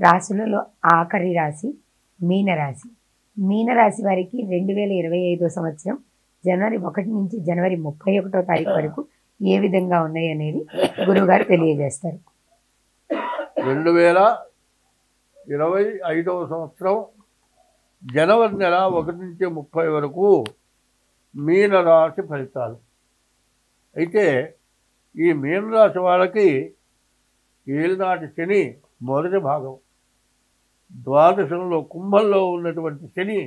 రాశులలో ఆఖరి రాశి మీనరాశి. మీనరాశి వారికి 2025 సంవత్సరం జనవరి 1 నుంచి జనవరి 31 తారీఖు వరకు ఏ విధంగా ఉన్నాయి అనేది గురువుగారు తెలియజేస్తారు. 2025 సంవత్సరం జనవరి నెల 1 నుంచి 30 వరకు మీనరాశి ఫలితాలు. అయితే ఈ మీనరాశి వాళ్ళకి ఏలినాటి శని మొదటి భాగం, ద్వాదశంలో కుంభంలో ఉన్నటువంటి శని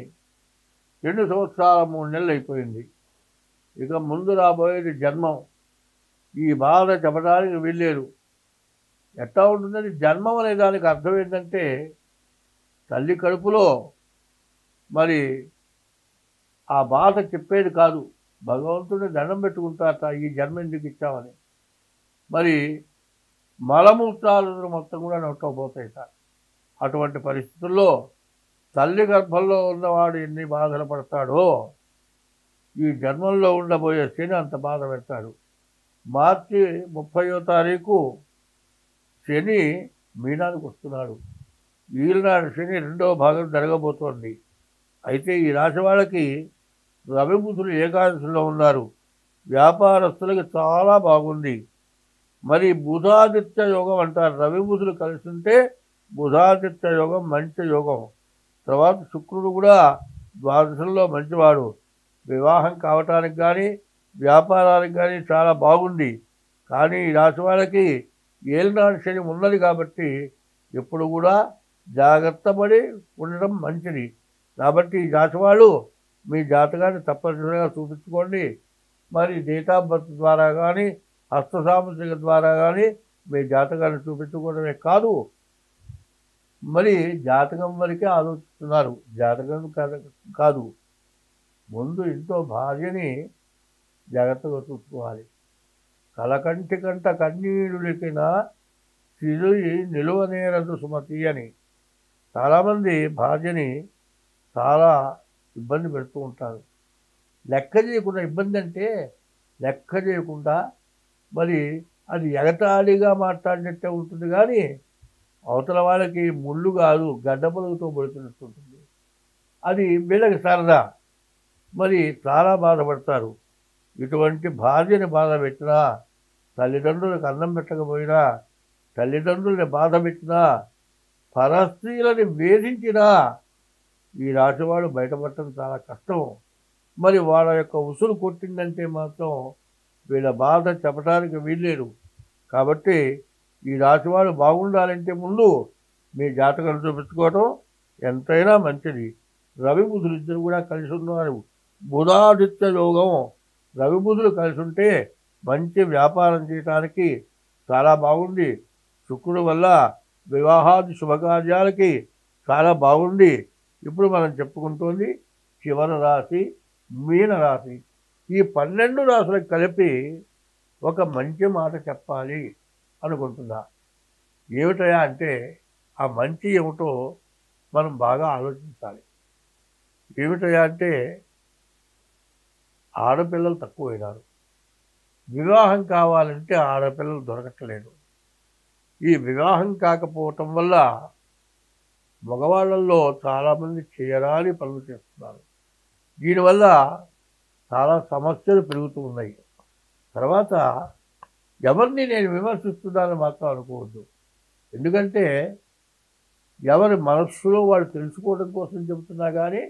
2 సంవత్సరాల 3 నెలలు అయిపోయింది. ఇక ముందు రాబోయేది జన్మం. ఈ బాధ చెప్పడానికి వీల్లేదు. ఎట్లా ఉంటుందని జన్మం అనే దానికి అర్థం ఏంటంటే తల్లి కడుపులో మరి ఆ బాధ చెప్పేది కాదు. భగవంతుడిని దండం పెట్టుకుంటారట ఈ జన్మ ఎందుకు ఇచ్చామని. మరి మలమూత్రాలు మొత్తం కూడా నొట్టకపోతాయి సార్. అటువంటి పరిస్థితుల్లో తల్లి గర్భంలో ఉన్నవాడు ఎన్ని బాధలు పడతాడో ఈ జన్మంలో ఉండబోయే శని అంత బాధ పెడతాడు. మార్చి 30వ తారీఖు శని మీనానికి వస్తున్నాడు. ఈనాడు శని 2వ భాగం జరగబోతోంది. అయితే ఈ రాశి వాళ్ళకి రవి బుధులు ఏకాదశిలో ఉన్నారు. వ్యాపారస్తులకి చాలా బాగుంది. మరి బుధాదిత్య యోగం అంటారు. రవి బుధులు కలిసి ఉంటే బుధాదిత్య యోగం మంచి యోగం. తర్వాత శుక్రుడు కూడా ద్వాదశంలో మంచివాడు. వివాహం కావటానికి కానీ వ్యాపారానికి కానీ చాలా బాగుంది. కానీ ఈ రాశి వాళ్ళకి ఏలినాడు శని ఉన్నది కాబట్టి ఎప్పుడు కూడా జాగ్రత్త పడి ఉండడం మంచిది. కాబట్టి ఈ రాశి వాళ్ళు మీ జాతకాన్ని తప్పనిసరిగా చూపించుకోండి. మరి డేట్ ఆఫ్ బర్త్ ద్వారా కానీ హస్త సాముద్రిక ద్వారా కానీ మీ జాతకాన్ని చూపించుకోవడమే కాదు, మరి జాతకం వరకే ఆలోచిస్తున్నారు. జాతకం కాదు, ముందు ఇంట్లో భార్యని జాగ్రత్తగా చూసుకోవాలి. కలకంటి కంట కన్నీరులకిన సిరుయి నిలువనేరదు సుమతి అని చాలామంది భార్యని చాలా ఇబ్బంది పెడుతూ ఉంటారు. లెక్క చేయకుండా, ఇబ్బంది అంటే లెక్క చేయకుండా, మరి అది ఎగతాళిగా మాట్లాడినట్టే ఉంటుంది. కానీ అవతల వాళ్ళకి ముళ్ళు కాదు గడ్డపలుగుతో పడుతున్నట్టు ఉంటుంది. అది వీళ్ళకి సరదా. మరి చాలా బాధపడతారు. ఇటువంటి భార్యని బాధ పెట్టినా, తల్లిదండ్రులకు అన్నం పెట్టకపోయినా, తల్లిదండ్రులని బాధ పెట్టినా, పరస్త్రీలని వేధించినా ఈ రాశివాడు బయటపడటం చాలా కష్టం. మరి వాళ్ళ యొక్క ఉసురు కొట్టిందంటే మాత్రం వీళ్ళ బాధ చెప్పడానికి వీల్లేదు. కాబట్టి ఈ రాశివాడు బాగుండాలంటే ముందు మీ జాతకం చూపించుకోవటం ఎంతైనా మంచిది. రవి బుధులు ఇద్దరు కూడా కలిసి ఉన్నారు. బుధాదిత్య యోగం. రవి బుధులు కలిసి ఉంటే మంచి వ్యాపారం చేయడానికి చాలా బాగుంది. శుక్రుడు వల్ల వివాహాది శుభకార్యాలకి చాలా బాగుంది. ఇప్పుడు మనం చెప్పుకుంటోంది చివరి రాశి మీనరాశి. ఈ 12 రాశులకు కలిపి ఒక మంచి మాట చెప్పాలి అనుకుంటున్నా. ఏమిటయా అంటే ఆ మంచి ఏమిటో మనం బాగా ఆలోచించాలి. ఏమిటయా అంటే ఆడపిల్లలు తక్కువైనారు. వివాహం కావాలంటే ఆడపిల్లలు దొరకట్లేదు. ఈ వివాహం కాకపోవటం వల్ల మగవాళ్ళల్లో చాలామంది చేయరాని పనులు చేస్తున్నారు. దీనివల్ల చాలా సమస్యలు పెరుగుతూ ఉన్నాయి. తర్వాత ఎవరిని నేను విమర్శిస్తున్నానని మాత్రం అనుకోవద్దు. ఎందుకంటే ఎవరి మనస్సులో వాళ్ళు తెలుసుకోవడం కోసం చెబుతున్నా కానీ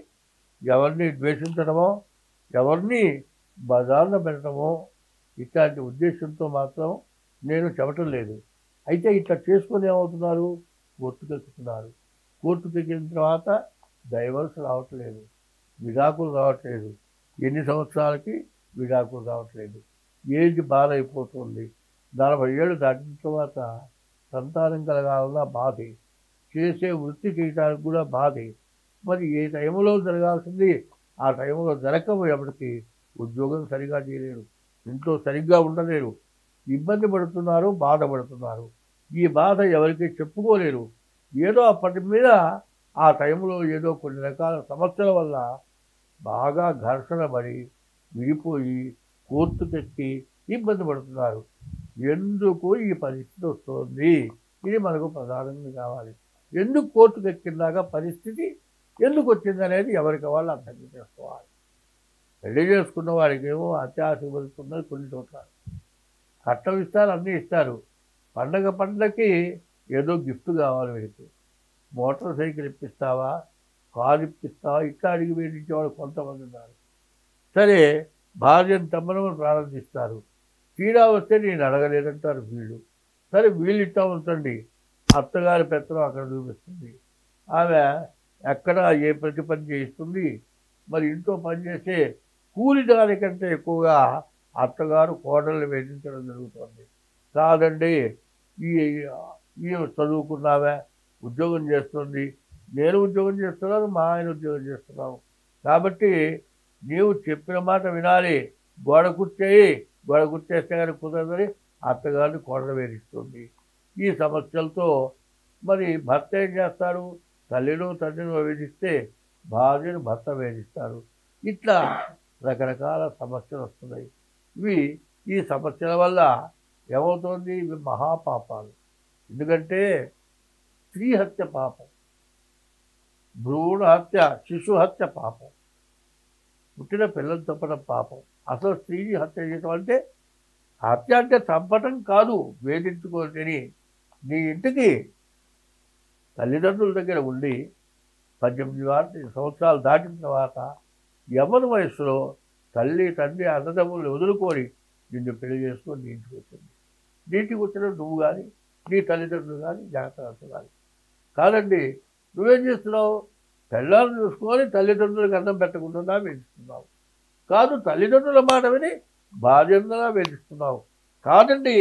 ఎవరిని ద్వేషించడమో, ఎవరిని బజార్న పెట్టడమో ఇట్లాంటి ఉద్దేశంతో మాత్రం నేను చెప్పటం లేదు. అయితే ఇట్లా చేసుకొని ఏమవుతున్నారు, కోర్టుకెక్కుతున్నారు. కోర్టుకెక్కిన తర్వాత డైవర్స్ రావట్లేదు, విడాకులు రావట్లేదు. ఎన్ని సంవత్సరాలకి విడాకులు రావట్లేదు. ఏజ్ బాధ అయిపోతుంది. 40 ఏళ్ళు దాటిన తర్వాత సంతానం కలగాలన్నా బాధే, చేసే వృత్తి చేయడానికి కూడా బాధే. మరి ఏ టైంలో జరగాల్సింది ఆ టైంలో జరగకపోయేప్పటికీ ఉద్యోగం సరిగా చేయలేరు, ఇంట్లో సరిగ్గా ఉండలేరు, ఇబ్బంది పడుతున్నారు, బాధపడుతున్నారు. ఈ బాధ ఎవరికి చెప్పుకోలేరు. ఏదో అప్పటి మీద ఆ టైంలో ఏదో కొన్ని రకాల సమస్యల వల్ల బాగా ఘర్షణ పడి విడిపోయి కోర్టుకెక్కి ఇబ్బంది పడుతున్నారు. ఎందుకు ఈ పరిస్థితి వస్తుంది, ఇది మనకు ప్రధానంగా కావాలి. ఎందుకు కోర్టుకు ఎక్కిందాక పరిస్థితి ఎందుకు వచ్చిందనేది ఎవరికి వాళ్ళు అర్థం చేసుకోవాలి. పెళ్లి చేసుకున్న వారికి ఏమో అత్యాశ వెళ్తున్నది కొన్ని చోట్ల. కట్నం ఇస్తారు, అన్నీ ఇస్తారు. పండగకి ఏదో గిఫ్ట్ కావాలి వీరికి. మోటార్ సైకిల్ ఇప్పిస్తావా, కారు ఇప్పిస్తావా, ఇట్లా అడిగి వేయించేవాడు కొంతమంది ఉన్నారు. సరే, భార్యను తమ్మనమని ప్రారంభిస్తారు. తీరా వస్తే నేను అడగలేదంటారు వీళ్ళు. సరే, వీళ్ళు ఇట్టా ఉంచండి, అత్తగారి పెత్తనం అక్కడ చూపిస్తుంది. ఆమె ఎక్కడ ఏ ప్రతి పని చేయిస్తుంది. మరి ఇంట్లో పనిచేసే కూలి దానికంటే ఎక్కువగా అత్తగారు కోడల్ని వేధించడం జరుగుతుంది. కాదండి, ఈ ఈ చదువుకున్నావే, ఉద్యోగం చేస్తుంది, నేను ఉద్యోగం చేస్తున్నాను, మా ఆయన ఉద్యోగం చేస్తున్నాము, కాబట్టి నీవు చెప్పిన మాట వినాలి, గోడ కుర్చేస్తే కానీ కుదరదని అత్తగారిని కోడలు వేధిస్తుంది. ఈ సమస్యలతో మరి భర్త ఏం చేస్తాడు? తండ్రిని వేధిస్తే భార్యను భర్త వేధిస్తాడు. ఇట్లా రకరకాల సమస్యలు వస్తున్నాయి. ఈ సమస్యల వల్ల ఏమవుతుంది? ఇవి మహాపాపాలు. ఎందుకంటే స్త్రీ హత్య పాపం, భ్రూణ హత్య, శిశు హత్య పాపం, పుట్టిన పిల్లలు చంపడం పాపం. అసలు స్త్రీని హత్య చేయటం అంటే, హత్య అంటే చంపటం కాదు, వేధించుకోని నీ ఇంటికి తల్లిదండ్రుల దగ్గర ఉండి 18 సంవత్సరాలు దాటిన తర్వాత యవ్వన వయస్సులో తల్లి తండ్రి అన్నదమ్ములు వదులుకొని నిన్ను పెళ్లి చేసుకొని నీ ఇంటికి వచ్చింది. నీ ఇంటికి వచ్చిన నువ్వు కానీ నీ తల్లిదండ్రులు కానీ జాగ్రత్త కానీ కాదండి. నువ్వేం చేస్తున్నావు? పిల్లలను చూసుకొని తల్లిదండ్రులకు అన్నం పెట్టకుండా వేధిస్తున్నావు. కాదు, తల్లిదండ్రుల మాట విని భార్యగా వేధిస్తున్నావు. కాదండి,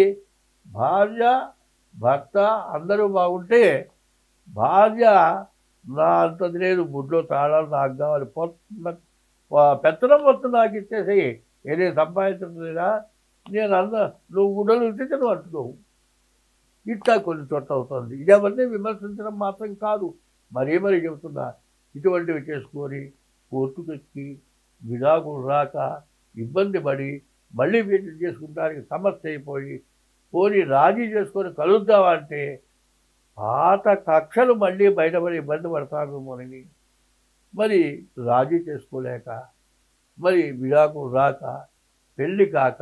భార్య భర్త అందరూ బాగుంటే భార్య నా అంతది లేదు, గుడ్లో తాళాలు నాకు కావాలి, పెత్తనం మొత్తం నాకు ఇచ్చేసి ఏదైనా సంపాదించడం లేదా, నేను నువ్వు గుడ్డలు ఇస్తే నువ్వు అంటున్నావు. ఇట్లా కొన్ని చోట్ల అవుతుంది. ఇది అవన్నీ విమర్శించడం మాత్రం కాదు, మరీ చెబుతున్నా. ఇటువంటివి చేసుకొని కోర్టుకెక్కి విడాకులు రాక ఇబ్బంది పడి మళ్ళీ వీటిని చేసుకుంటానికి సమస్య అయిపోయి పోని రాజీ చేసుకొని కలుద్దామంటే పాత కక్షలు మళ్ళీ బయటపడి ఇబ్బంది పడతాను మనని. మరి రాజీ చేసుకోలేక, మరి విడాకులు రాక, పెళ్ళి కాక,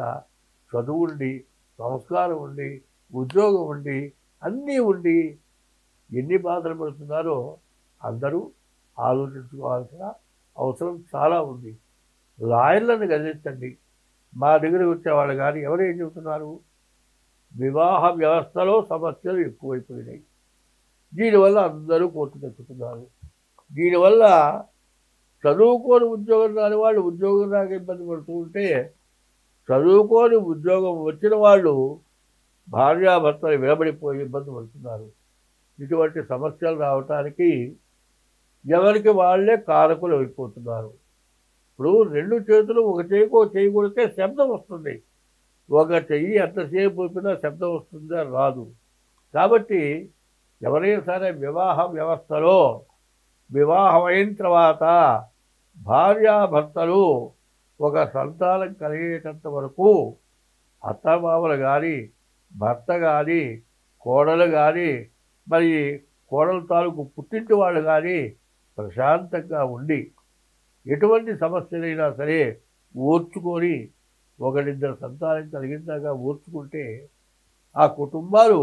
చదువు ఉండి, సంస్కారం ఉండి, ఉద్యోగం ఉండి, అన్నీ ఉండి ఎన్ని బాధలు పడుతున్నారో అందరూ ఆలోచించుకోవాల్సిన అవసరం చాలా ఉంది. లాయర్లను గదిలించండి. మా దగ్గరకు వచ్చేవాళ్ళు కానీ ఎవరేం చెబుతున్నారు? వివాహ వ్యవస్థలో సమస్యలు ఎక్కువైపోయినాయి. దీనివల్ల అందరూ కోర్టుకు ఎక్కుతున్నారు. దీనివల్ల చదువుకోని ఉద్యోగం రాని వాళ్ళు ఉద్యోగం రాక ఇబ్బంది పడుతూ ఉంటే, చదువుకోని ఉద్యోగం వచ్చిన వాళ్ళు భార్యాభర్తలు విడబడిపోయి ఇబ్బంది పడుతున్నారు. ఇటువంటి సమస్యలు రావటానికి ఎవరికి వాళ్ళే కారకులు అయిపోతున్నారు. ఇప్పుడు 2 చేతులు ఒక చేయి కొడితే శబ్దం వస్తుంది, ఒక చెయ్యి ఎంతసేపు ఊపినా శబ్దం వస్తుందా? రాదు. కాబట్టి ఎవరైనా సరే వివాహ వ్యవస్థలో వివాహం అయిన తర్వాత భార్యాభర్తలు ఒక సంతానం కలిగేటంత వరకు అత్తమామలు కానీ, భర్త కానీ, కోడలు కానీ, మరి కోడలు తాలూకు పుట్టింటి వాళ్ళు కానీ ప్రశాంతంగా ఉండి ఎటువంటి సమస్యలైనా సరే ఓర్చుకొని 1-2 సంతానం కలిగిందాక ఓర్చుకుంటే ఆ కుటుంబాలు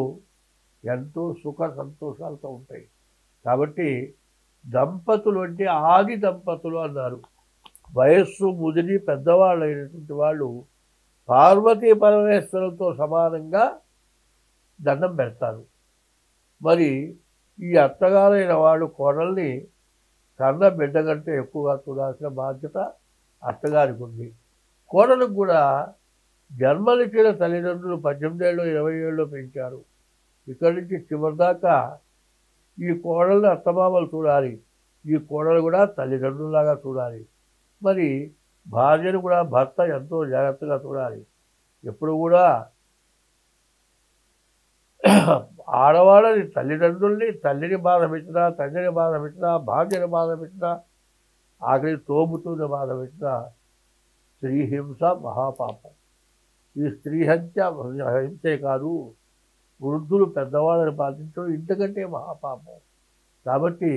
ఎంతో సుఖ సంతోషాలతో ఉంటాయి. కాబట్టి దంపతులు అంటే ఆది దంపతులు అన్నారు. వయస్సు ముదిరి పెద్దవాళ్ళు అయినటువంటి వాళ్ళు పార్వతీ పరమేశ్వరులతో సమానంగా దండం పెడతారు. మరి ఈ అత్తగారైన వాళ్ళు కోడల్ని కన్న బిడ్డ కంటే ఎక్కువగా చూడాల్సిన బాధ్యత అత్తగారికి ఉంది. కోడలకు కూడా జన్మనిచ్చిన తల్లిదండ్రులు 18 ఏళ్ళు 20 ఏళ్ళు పెంచారు. ఇక్కడి నుంచి చివరిదాకా ఈ కోడల్ని అత్తమామలు చూడాలి, ఈ కోడలు కూడా తల్లిదండ్రులాగా చూడాలి. మరి భార్యను కూడా భర్త ఎంతో జాగ్రత్తగా చూడాలి. ఎప్పుడు కూడా ఆడవాళ్ళని తల్లిని బాధ పెట్టినా, తండ్రిని బాధ పెట్టినా, భార్యని బాధ పెట్టినా, ఆఖరి తోబుతుని బాధ పెట్టినా స్త్రీ హింస మహాపాపం. ఈ స్త్రీ హింసే కాదు, వృద్ధులు పెద్దవాళ్ళని బాధించడం ఇంతకంటే మహాపాపం. కాబట్టి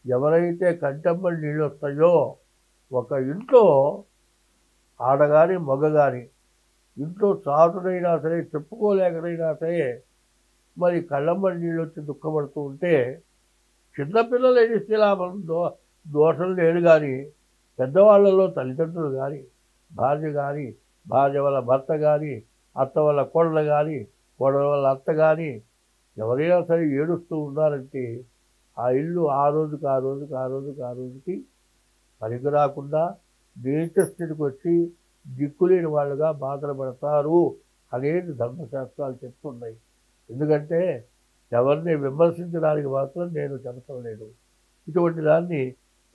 ఎవరైతే కంటెంబడి నీళ్ళు వస్తాయో ఒక ఇంట్లో ఆడగాని మగ కానీ ఇంట్లో చాటునైనా సరే చెప్పుకోలేకనైనా సరే మరి కళ్ళమ్మడి నీళ్ళు వచ్చి దుఃఖపడుతూ ఉంటే చిన్నపిల్లలు ఏడిస్తే లాభం దోషం లేదు కానీ పెద్దవాళ్ళలో తల్లిదండ్రులు కానీ భార్య కానీ భార్య వల్ల భర్త కానీ అత్త వల్ల కోడలు కానీ కోడల వల్ల అత్త కానీ ఎవరైనా సరే ఏడుస్తూ ఉన్నారంటే ఆ ఇల్లు ఆ రోజుకి పనికి రాకుండా నీచ స్థితికి వచ్చి దిక్కులేని వాళ్ళుగా బాధలు పడతారు అనేది ధర్మశాస్త్రాలు చెప్తున్నాయి. ఎందుకంటే ఎవరిని విమర్శించడానికి మాత్రం నేను చెప్పటం లేదు. ఇటువంటి దాన్ని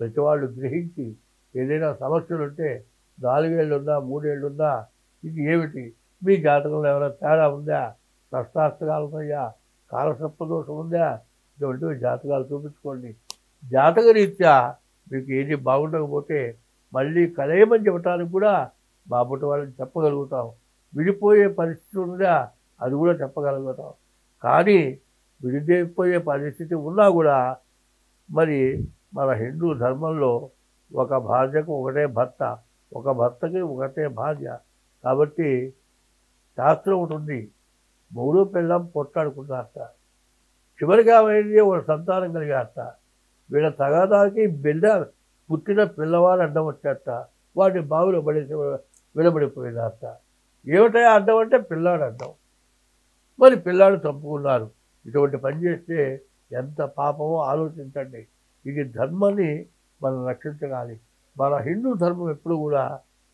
ప్రతి వాళ్ళు గ్రహించి ఏదైనా సమస్యలు ఉంటే 4 ఏళ్ళున్నా 3 ఏళ్ళున్నా ఇది ఏమిటి మీ జాతకంలో ఏమైనా తేడా ఉందా, కష్టాస్తకాలు ఉన్నాయా, కాలసర్పదోషం ఉందా, ఇటువంటి జాతకాలు చూపించుకోండి. జాతక రీత్యా మీకు ఏది బాగుండకపోతే మళ్ళీ కలయమని చెప్పడానికి కూడా మా పుట్టి వాళ్ళని చెప్పగలుగుతాం. విడిపోయే పరిస్థితి ఉందా అది కూడా చెప్పగలుగుతాం. కానీ విడిపోయే పరిస్థితి ఉన్నా కూడా మరి మన హిందూ ధర్మంలో ఒక భార్యకు ఒకటే భర్త, ఒక భర్తకి ఒకటే భార్య. కాబట్టి శాస్త్రం ఉంటుంది, మూడు పిల్లం పొట్టాడుకున్నారట, చివరికి ఏమైంది ఒక సంతానం కలిగారట. వీళ్ళ తగాదాకి బిడ్డ పుట్టిన పిల్లవాడు అడ్డం వచ్చారట, వాడిని బావిలో పడేసి విడబడిపోయినారట. ఏమిటా అడ్డం అంటే పిల్లాడు అడ్డం. మరి పిల్లాడు చంపుకున్నారు. ఇటువంటి పని చేస్తే ఎంత పాపమో ఆలోచించండి. ఇది ధర్మాన్ని మనం రక్షించగాలి. మన హిందూ ధర్మం ఎప్పుడు కూడా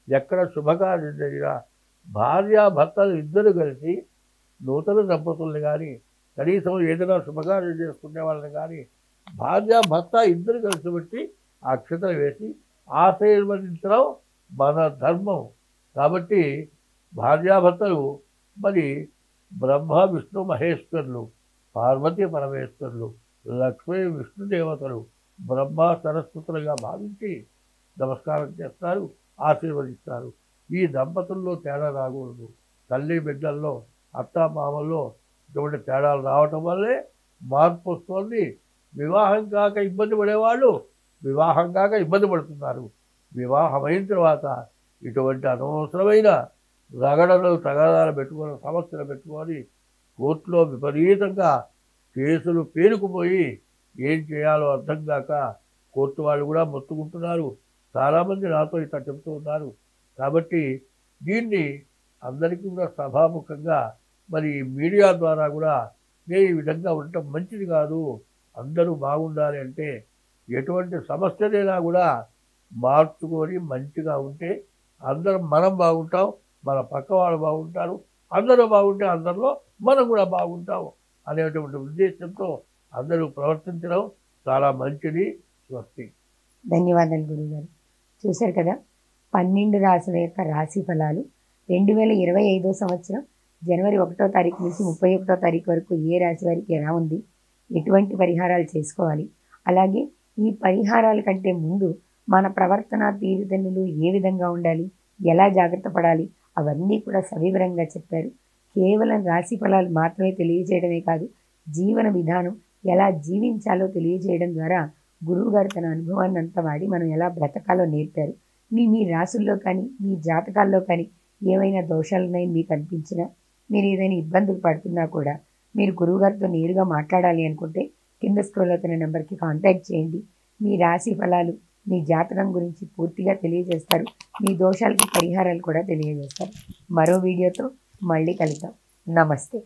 ఎక్కడ శుభకార్యం జరిగినా భార్యాభర్తలు ఇద్దరు కలిసి నూతన దంపతుల్ని కానీ కనీసం ఏదైనా శుభకార్యం చేసుకునే వాళ్ళని కానీ భార్యాభర్త ఇద్దరు కలిసి పెట్టి అక్షతలు వేసి ఆశీర్వదించడం మన ధర్మం. కాబట్టి భార్యాభర్తలు మరి బ్రహ్మ విష్ణు మహేశ్వరులు, పార్వతీ పరమేశ్వరులు, లక్ష్మీ విష్ణు దేవతలు బ్రహ్మ సరస్వతులుగా భావించి నమస్కారం చేస్తారు, ఆశీర్వదిస్తారు. ఈ దంపతుల్లో తేడా రాకూడదు. తల్లి బిడ్డల్లో అత్తామామల్లో ఇటువంటి తేడాలు రావటం వల్లే మార్పు వస్తుంది. వివాహం కాక ఇబ్బంది పడేవాళ్ళు వివాహం కాక ఇబ్బంది పడుతున్నారు. వివాహం అయిన తర్వాత ఇటువంటి అనవసరమైన రగడలు తగాదాలు పెట్టుకొని సమస్యలు పెట్టుకొని కోర్టులో విపరీతంగా కేసులు పేరుకుపోయి ఏం చేయాలో అర్థం కాక కోర్టు వాళ్ళు కూడా మొత్తుకుంటున్నారు. చాలామంది నాతో ఇట్లా చెబుతూ ఉన్నారు. కాబట్టి దీన్ని అందరికీ కూడా సభాముఖంగా మరి మీడియా ద్వారా కూడా ఈ విధంగా ఉండటం మంచిది కాదు. అందరూ బాగుండాలి అంటే ఎటువంటి సమస్యలైనా కూడా మార్చుకొని మంచిగా ఉంటే అందరం మనం బాగుంటాం, మన పక్క వాళ్ళు బాగుంటారు, అందరూ బాగుంటే అందరిలో మనం కూడా బాగుంటాం అనేటువంటి ఉద్దేశంతో అందరూ ప్రవర్తించడం చాలా మంచిది. స్వస్తి. ధన్యవాదాలు గురుగారు. చూశారు కదా 12 రాశుల యొక్క రాశి ఫలాలు 2025 సంవత్సరం జనవరి 1వ తారీఖు నుంచి 31వ తారీఖు వరకు ఏ రాశి వారికి ఎలా ఉంది, ఎటువంటి పరిహారాలు చేసుకోవాలి, అలాగే ఈ పరిహారాల కంటే ముందు మన ప్రవర్తన తీరుదన్నులు ఏ విధంగా ఉండాలి, ఎలా జాగ్రత్త పడాలి, అవన్నీ కూడా సవివరంగా చెప్పారు. కేవలం రాశి ఫలాలు మాత్రమే తెలియజేయడమే కాదు, జీవన విధానం ఎలా జీవించాలో తెలియజేయడం ద్వారా గురువుగారు తన అనుభవాన్ని అంతా వాడి మనం ఎలా బ్రతకాలో నేర్పారు. మీ రాసుల్లో కానీ మీ జాతకాల్లో కానీ ఏమైనా దోషాలు ఉన్నాయని మీకు అనిపించినా, మీరు ఏదైనా ఇబ్బందులు పడుతున్నా కూడా మీరు గురువుగారితో నేరుగా మాట్లాడాలి అనుకుంటే కింద స్క్రోల్ అవుతున్న నెంబర్కి కాంటాక్ట్ చేయండి. మీ రాశి ఫలాలు మీ జాతకం గురించి పూర్తిగా తెలియజేస్తారు. మీ దోషాలకి పరిహారాలు కూడా తెలియజేస్తారు. మరో వీడియోతో మళ్ళీ కలుద్దాం. నమస్తే.